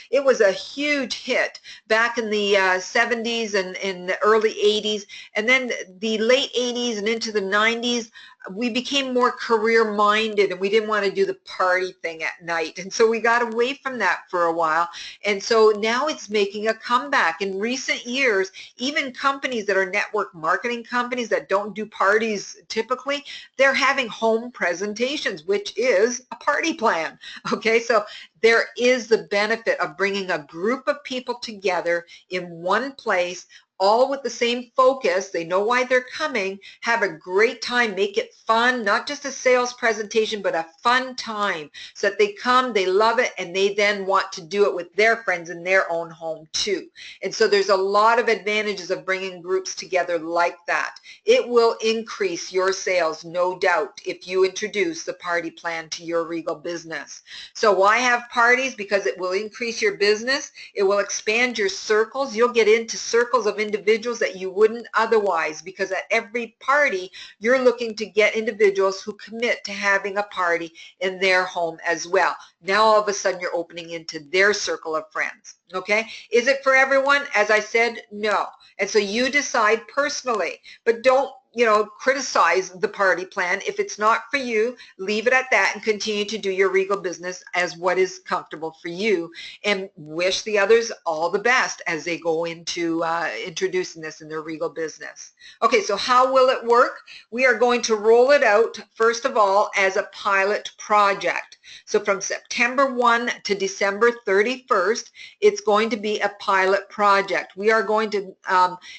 it was a huge hit back in the 70s and in the early 80s, and then the late 80s and into the 90s, we became more career minded and we didn't want to do the party thing at night. And so we got away from that for a while. And so now it's making a comeback. In recent years, even companies that are network marketing companies that don't do parties typically, they're having home presentations, which is a party plan. Okay, so there is the benefit of bringing a group of people together in one place, all with the same focus. They know why they're coming, have a great time, make it fun, not just a sales presentation, but a fun time, so that they come, they love it, and they then want to do it with their friends in their own home too. And so there's a lot of advantages of bringing groups together like that. It will increase your sales, no doubt, if you introduce the party plan to your Regal business. So why have parties? Because it will increase your business. It will expand your circles. You'll get into circles of individuals that you wouldn't otherwise, because at every party you're looking to get individuals who commit to having a party in their home as well. Now all of a sudden you're opening into their circle of friends. Okay, is it for everyone? As I said, no. And so you decide personally, but don't, you know, criticize the party plan. If it's not for you, leave it at that and continue to do your Regal business as what is comfortable for you, and wish the others all the best as they go into introducing this in their Regal business. Okay, so how will it work? We are going to roll it out, first of all, as a pilot project. So from September 1 to December 31st, it's going to be a pilot project. We are going to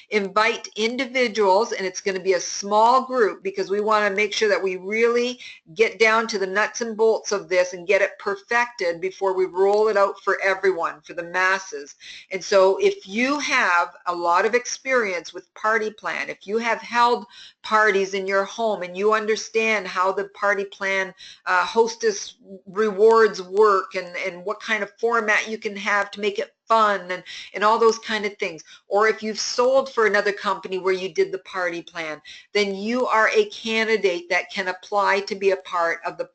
invite individuals, and it's going to be a small group, because we want to make sure that we really get down to the nuts and bolts of this and get it perfected before we roll it out for everyone, for the masses. And so if you have a lot of experience with party plan, if you have held parties in your home and you understand how the party plan hostess rewards work, and what kind of format you can have to make it fun, and all those kind of things, or if you've sold for another company where you did the party plan, then you are a candidate that can apply to be a part of the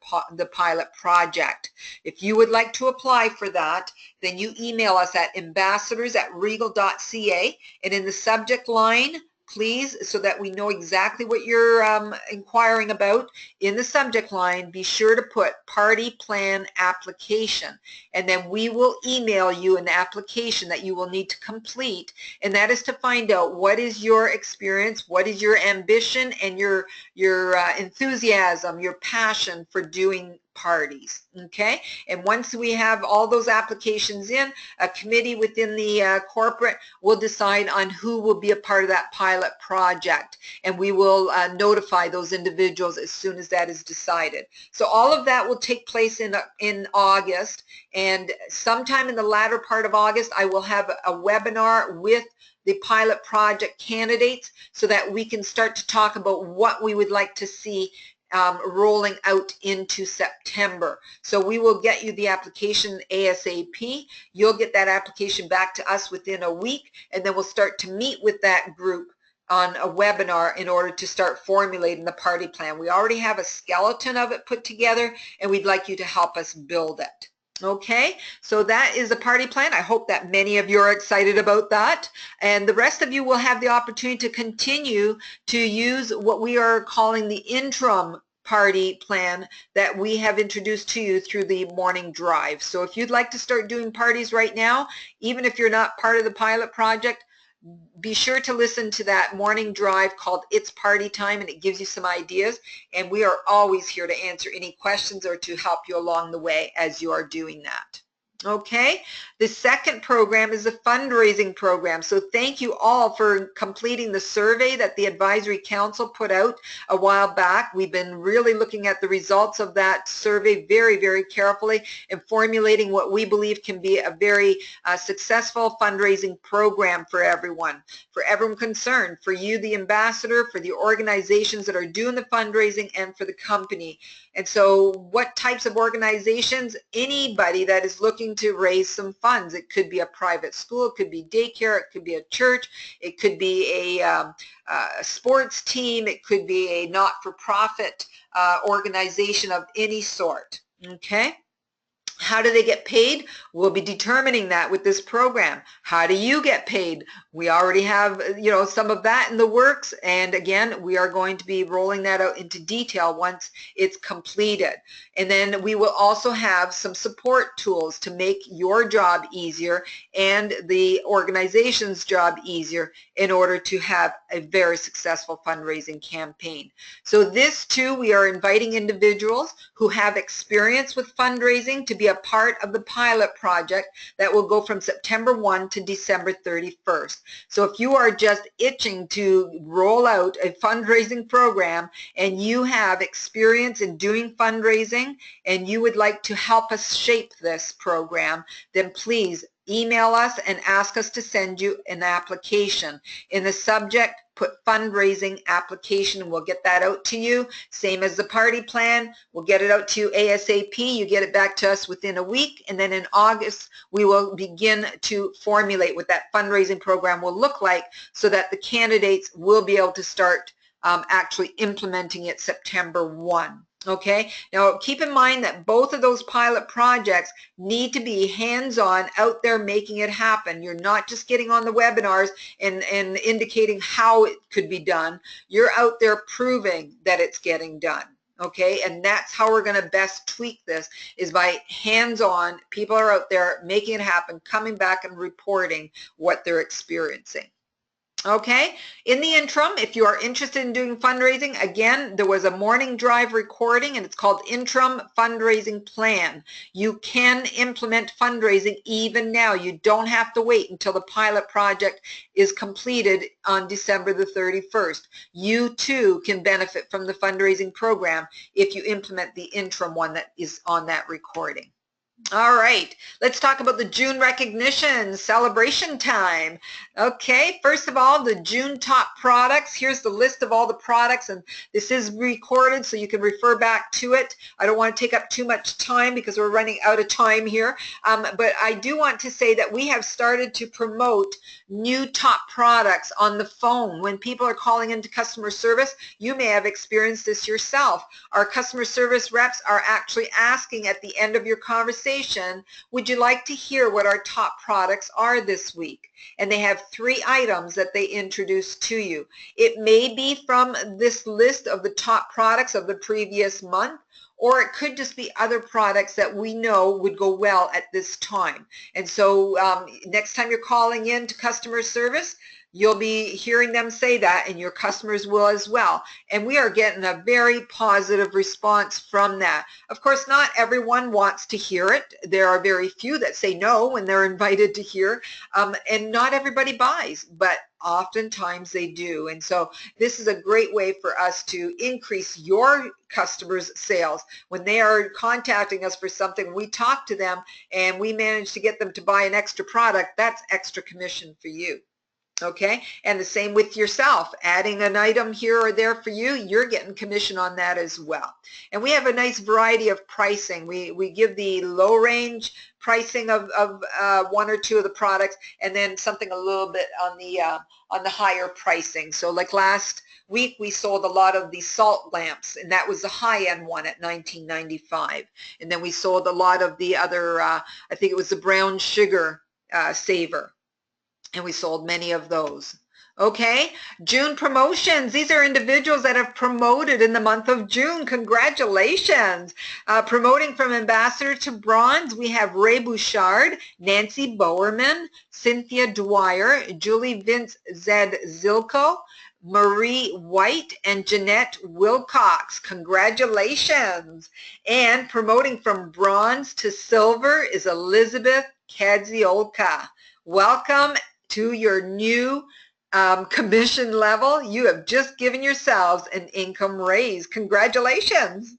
pilot project. If you would like to apply for that, then you email us at ambassadors@regal.ca, and in the subject line, please, so that we know exactly what you're inquiring about, in the subject line, be sure to put party plan application, and then we will email you an application that you will need to complete, and that is to find out what is your experience, what is your ambition, and your enthusiasm, your passion for doing parties. Okay, and once we have all those applications in, a committee within the corporate will decide on who will be a part of that pilot project, and we will notify those individuals as soon as that is decided. So all of that will take place in August, and sometime in the latter part of August I will have a webinar with the pilot project candidates, so that we can start to talk about what we would like to see rolling out into September. So we will get you the application ASAP. You'll get that application back to us within a week, and then we'll start to meet with that group on a webinar in order to start formulating the party plan. We already have a skeleton of it put together, and we'd like you to help us build it. Okay, so that is a party plan. I hope that many of you are excited about that. And the rest of you will have the opportunity to continue to use what we are calling the interim party plan that we have introduced to you through the morning drive. So if you'd like to start doing parties right now, even if you're not part of the pilot project, be sure to listen to that morning drive called It's Party Time, and it gives you some ideas. And we are always here to answer any questions or to help you along the way as you are doing that. Okay, the second program is the fundraising program. So thank you all for completing the survey that the Advisory Council put out a while back. We've been really looking at the results of that survey very, very carefully and formulating what we believe can be a very successful fundraising program for everyone concerned, for you, the ambassador, for the organizations that are doing the fundraising, and for the company. And so what types of organizations? Anybody that is looking to raise some funds. It could be a private school, it could be daycare, it could be a church, it could be a sports team, it could be a not-for-profit organization of any sort. Okay? How do they get paid? We'll be determining that with this program. How do you get paid? We already have, some of that in the works, and again, we are going to be rolling that out into detail once it's completed. And then we will also have some support tools to make your job easier and the organization's job easier in order to have a very successful fundraising campaign. So this too, we are inviting individuals who have experience with fundraising to be a part of the pilot project that will go from September 1 to December 31st. So if you are just itching to roll out a fundraising program and you have experience in doing fundraising and you would like to help us shape this program, then please email us and ask us to send you an application. In the subject, put fundraising application, and we'll get that out to you. Same as the party plan, we'll get it out to you ASAP. You get it back to us within a week, and then in August we will begin to formulate what that fundraising program will look like so that the candidates will be able to start actually implementing it September 1. Okay, now keep in mind that both of those pilot projects need to be hands-on, out there making it happen. You're not just getting on the webinars and indicating how it could be done. You're out there proving that it's getting done. Okay, and that's how we're going to best tweak this, is by hands-on. People are out there making it happen, coming back and reporting what they're experiencing. Okay, in the interim, if you are interested in doing fundraising, again, there was a morning drive recording and it's called Interim Fundraising Plan. You can implement fundraising even now. You don't have to wait until the pilot project is completed on December the 31st. You too can benefit from the fundraising program if you implement the interim one that is on that recording. All right, let's talk about the June recognition celebration time. Okay, first of all, the June top products. Here's the list of all the products, and this is recorded so you can refer back to it. I don't want to take up too much time because we're running out of time here, but I do want to say that we have started to promote new top products on the phone. When people are calling into customer service, you may have experienced this yourself. Our customer service reps are actually asking at the end of your conversation, would you like to hear what our top products are this week? And they have 3 items that they introduce to you. It may be from this list of the top products of the previous month, or it could just be other products that we know would go well at this time. And so next time you're calling in to customer service, you'll be hearing them say that, and your customers will as well. And we are getting a very positive response from that. Of course, not everyone wants to hear it. There are very few that say no when they're invited to hear, and not everybody buys, but oftentimes they do. And so this is a great way for us to increase your customers' sales. When they are contacting us for something, we talk to them and we manage to get them to buy an extra product, that's extra commission for you. Okay, and the same with yourself. Adding an item here or there for you, you're getting commission on that as well. And we have a nice variety of pricing. We give the low range pricing of one or two of the products, and then something a little bit on the higher pricing. So like last week we sold a lot of the salt lamps, and that was the high-end one at $19.95. And then we sold a lot of the other, I think it was the brown sugar saver, and we sold many of those. Okay, June promotions. These are individuals that have promoted in the month of June. Congratulations. Promoting from ambassador to bronze, we have Ray Bouchard, Nancy Bowerman, Cynthia Dwyer, Julie Vince Zed Zilko, Marie White, and Jeanette Wilcox. Congratulations. And promoting from bronze to silver is Elizabeth Kadziolka. Welcome to your new commission level. You have just given yourselves an income raise. Congratulations.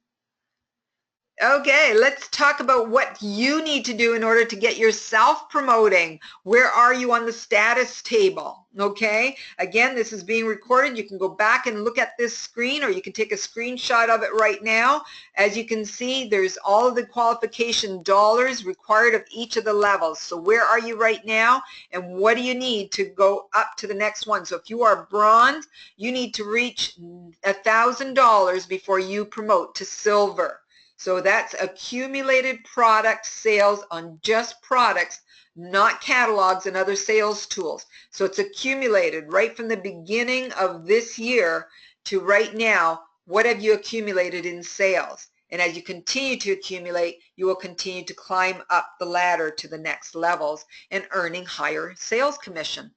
Okay, let's talk about what you need to do in order to get yourself promoting. Where are you on the status table? Okay, again, this is being recorded. You can go back and look at this screen, or you can take a screenshot of it right now. As you can see, there's all of the qualification dollars required of each of the levels. So where are you right now, and what do you need to go up to the next one? So if you are bronze, you need to reach $1,000 before you promote to silver. So that's accumulated product sales on just products, not catalogs and other sales tools. So it's accumulated right from the beginning of this year to right now. What have you accumulated in sales? And as you continue to accumulate, you will continue to climb up the ladder to the next levels and earning higher sales commission.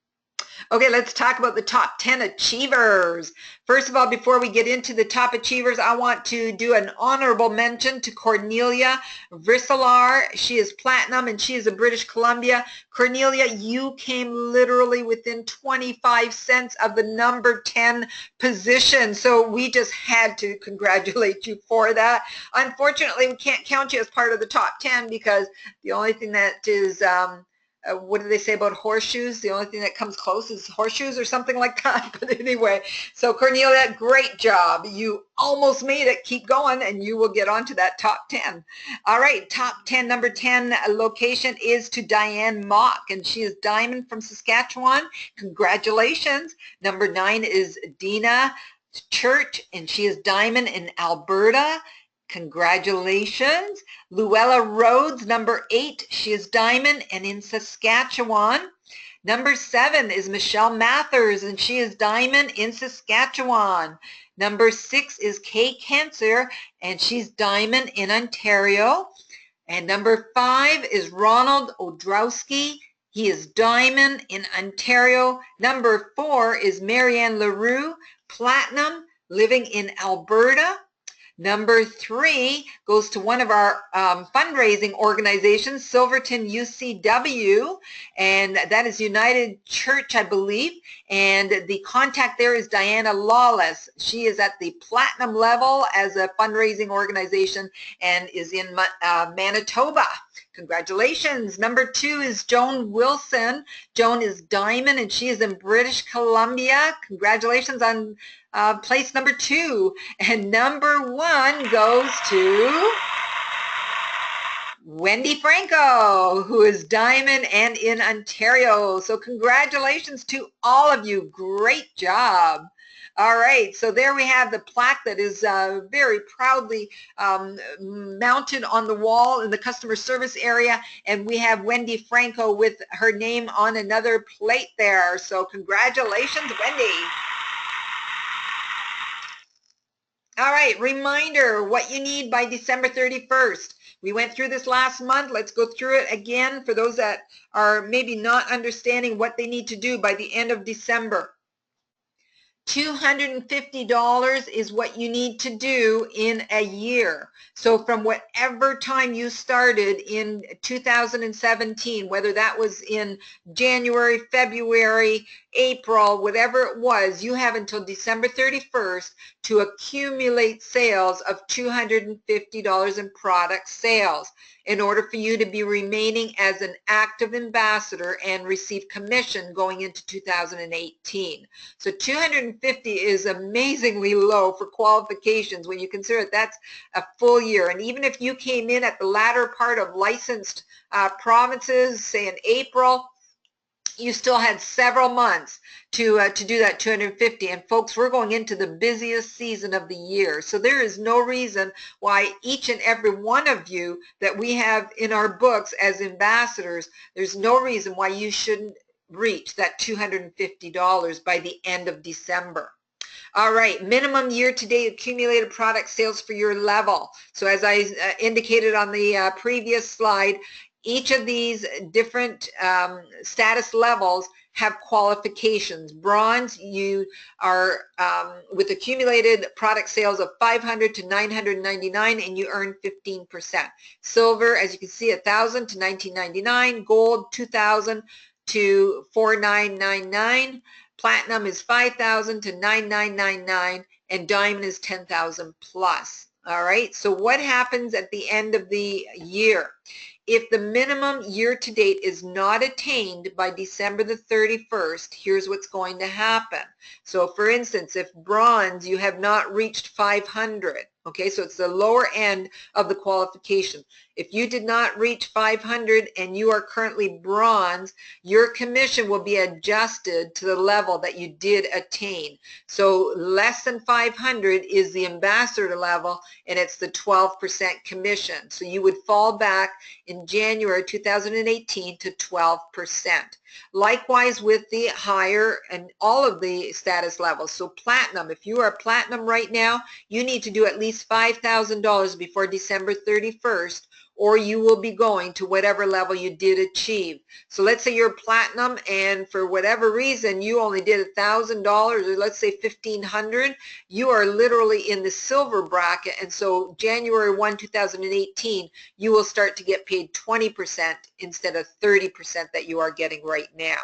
Okay, let's talk about the top 10 achievers. First of all, before we get into the top achievers, I want to do an honorable mention to Cornelia Vrisilar. She is platinum and she is a British Columbia. Cornelia, you came literally within 25 cents of the number 10 position. So we just had to congratulate you for that. Unfortunately, we can't count you as part of the top 10 because the only thing that is what do they say about horseshoes? The only thing that comes close is horseshoes or something like that. But anyway, so Cornelia, great job. You almost made it. Keep going and you will get onto that top 10. All right, top 10, number 10 location is to Diane Mock, and she is Diamond from Saskatchewan. Congratulations. Number 9 is Dina Church, and she is Diamond in Alberta. Congratulations. Luella Rhodes, number 8, she is Diamond and in Saskatchewan. Number 7 is Michelle Mathers, and she is Diamond in Saskatchewan. Number 6 is Kay Cancer, and she's Diamond in Ontario. And number 5 is Ronald Odrowski. He is Diamond in Ontario. Number 4 is Marianne LaRue, Platinum, living in Alberta. Number 3 goes to one of our fundraising organizations, Silverton UCW, and that is United Church, I believe, and the contact there is Diana Lawless. She is at the platinum level as a fundraising organization and is in Manitoba. Congratulations. Number 2 is Joan Wilson. Joan is Diamond and she is in British Columbia. Congratulations on place number 2. And number 1 goes to Wendy Franco, who is Diamond and in Ontario. So congratulations to all of you. Great job. All right, so there we have the plaque that is very proudly mounted on the wall in the customer service area, and we have Wendy Franco with her name on another plate there. So congratulations, Wendy. All right, reminder, what you need by December 31st. We went through this last month. Let's go through it again for those that are maybe not understanding what they need to do by the end of December. $250 is what you need to do in a year. So from whatever time you started in 2017, whether that was in January, February, April, whatever it was, you have until December 31st to accumulate sales of $250 in product sales in order for you to be remaining as an active ambassador and receive commission going into 2018. So 250 is amazingly low for qualifications when you consider that's a full year. And even if you came in at the latter part of licensed provinces, say in April, you still had several months to do that 250. And folks, we're going into the busiest season of the year. So there is no reason why each and every one of you that we have in our books as ambassadors, there's no reason why you shouldn't reach that $250 by the end of December. All right, minimum year-to-date accumulated product sales for your level. So as I indicated on the previous slide, each of these different status levels have qualifications. Bronze, you are with accumulated product sales of $500 to $999 and you earn 15%. Silver, as you can see, $1,000 to $1999. Gold, $2,000 to $4,999. Platinum is $5,000 to $9,999 and diamond is $10,000 plus. All right, so what happens at the end of the year? If the minimum year-to-date is not attained by December the 31st, here's what's going to happen. So for instance, if bronze, you have not reached 500, okay, so it's the lower end of the qualification. If you did not reach 500 and you are currently bronze, your commission will be adjusted to the level that you did attain. So less than 500 is the ambassador level and it's the 12% commission. So you would fall back in January 2018 to 12%. Likewise with the higher and all of the status levels. So platinum, if you are platinum right now, you need to do at least $5,000 before December 31st or you will be going to whatever level you did achieve. So let's say you're platinum and for whatever reason you only did $1,000 or let's say $1,500, you are literally in the silver bracket, and so January 1, 2018, you will start to get paid 20% instead of 30% that you are getting right now.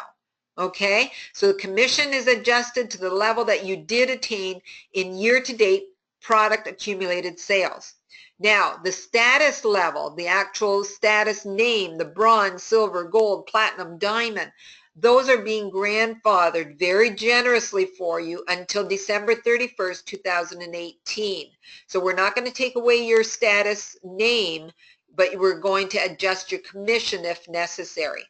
Okay, so the commission is adjusted to the level that you did attain in year-to-date product accumulated sales. Now, the status level, the actual status name, the bronze, silver, gold, platinum, diamond, those are being grandfathered very generously for you until December 31st, 2018. So we're not going to take away your status name, but we're going to adjust your commission if necessary.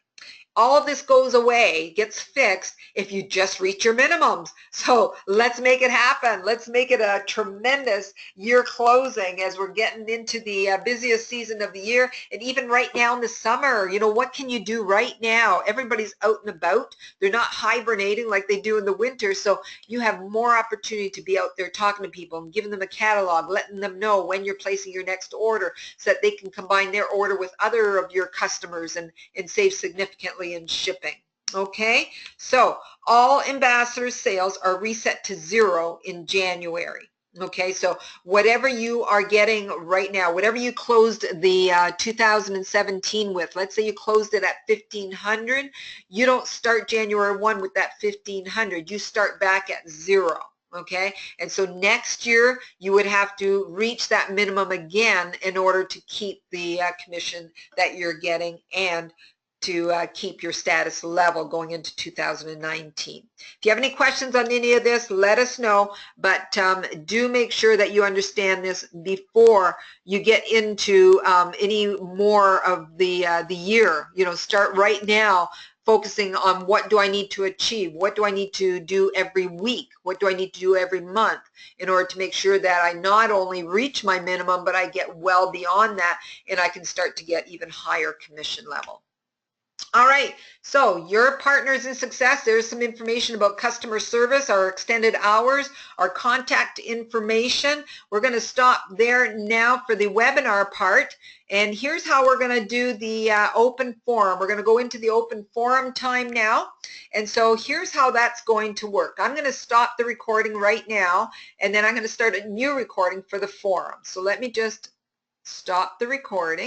All of this goes away, gets fixed if you just reach your minimums. So let's make it happen. Let's make it a tremendous year closing as we're getting into the busiest season of the year. And even right now in the summer, you know, what can you do right now? Everybody's out and about. They're not hibernating like they do in the winter. So you have more opportunity to be out there talking to people and giving them a catalog, letting them know when you're placing your next order so that they can combine their order with other of your customers and save significantly in shipping. Okay, so all ambassador sales are reset to 0 in January. Okay, so whatever you are getting right now, whatever you closed the 2017 with, let's say you closed it at 1,500, you don't start January 1 with that 1,500, you start back at 0. Okay, and so next year you would have to reach that minimum again in order to keep the commission that you're getting and to keep your status level going into 2019. If you have any questions on any of this, let us know, but do make sure that you understand this before you get into any more of the year. You know, start right now focusing on what do I need to achieve, what do I need to do every week, what do I need to do every month in order to make sure that I not only reach my minimum, but I get well beyond that and I can start to get even higher commission level. All right, so your partners in success, there's some information about customer service, our extended hours, our contact information. We're going to stop there now for the webinar part. And here's how we're going to do the open forum. We're going to go into the open forum time now. And so here's how that's going to work. I'm going to stop the recording right now, and then I'm going to start a new recording for the forum. So let me just stop the recording.